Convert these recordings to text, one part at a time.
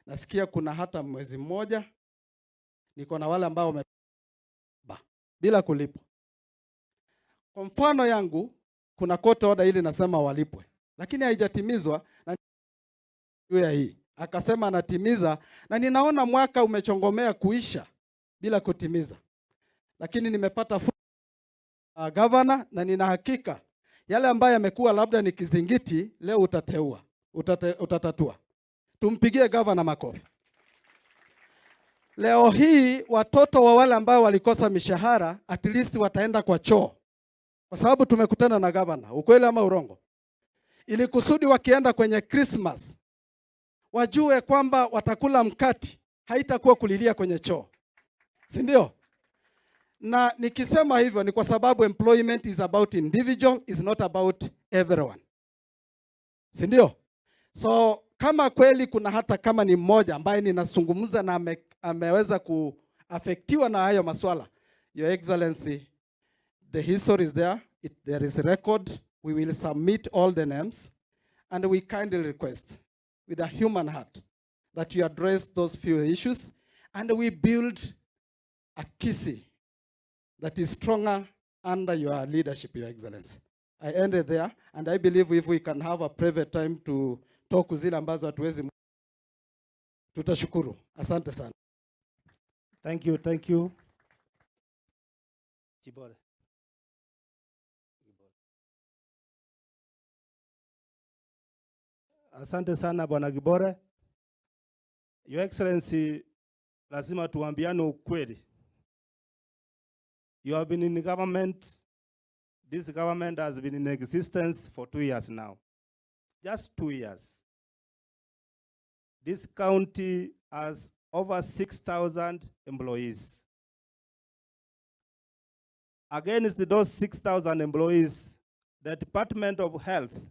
Nasikia kuna hata mwezi mmoja niko na wale ambao bila kulipwa. Kwa mfano yangu kuna court order ile nasema walipwe, lakini haijatimizwa na ya hii. Akasema anatimiza, na ninaona mwaka umechongomea kuisha bila kutimiza. Lakini nimepata governor, na nina hakika yale ambayo yamekuwa labda ni kizingiti leo utatatua. Tumpigie governor makofi. Leo hii watoto wa wale ambao walikosa mishahara at least wataenda kwa choo, kwa sababu tumekutana na governor. Ukweli ama urongo? Ili kusudi wakienda kwenye Christmas wajue kwamba watakula mkati, haitakuwa kulilia kwenye choo, si ndio? Na nikisema hivyo ni kwa sababu employment is about individual, is not about everyone, si ndio? So kama kweli kuna hata kama ni mmoja ambaye ninazungumza na ameweza kuafektiwa na hayo maswala, Your Excellency, the history is there, there is a record. We will submit all the names, and we kindly request with a human heart that you address those few issues, and we build a KISI that is stronger under your leadership, Your Excellency. I ended there, and I believe if we can have a private time to talk zile ambazo hatuwezi, tutashukuru. Asante sana. Thank you, thank you. Chibore. Asante sana Bwana Gibore. Your Excellency, lazima tuambiane ukweli. You have been in government. This government has been in existence for 2 years now. Just 2 years. This county has over 6,000 employees. Against those 6,000 employees, the Department of Health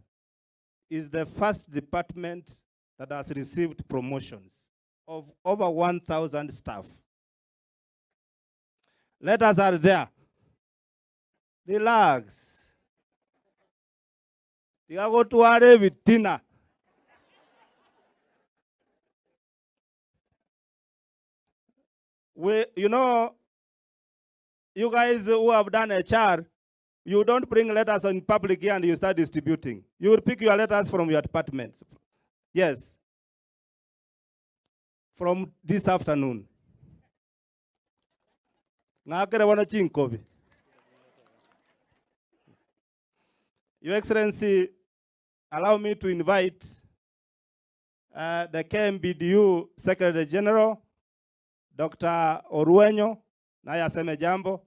is the first department that has received promotions of over 1,000 staff. Let us are there. Relax. You go to our ebitina. You know, you guys who have done HR, you don't bring letters in public here and you start distributing. You will pick your letters from your department. Yes. From this afternoon. Your Excellency, allow me to invite the KMBDU Secretary General, Dr. Oruenyo, naye aseme jambo.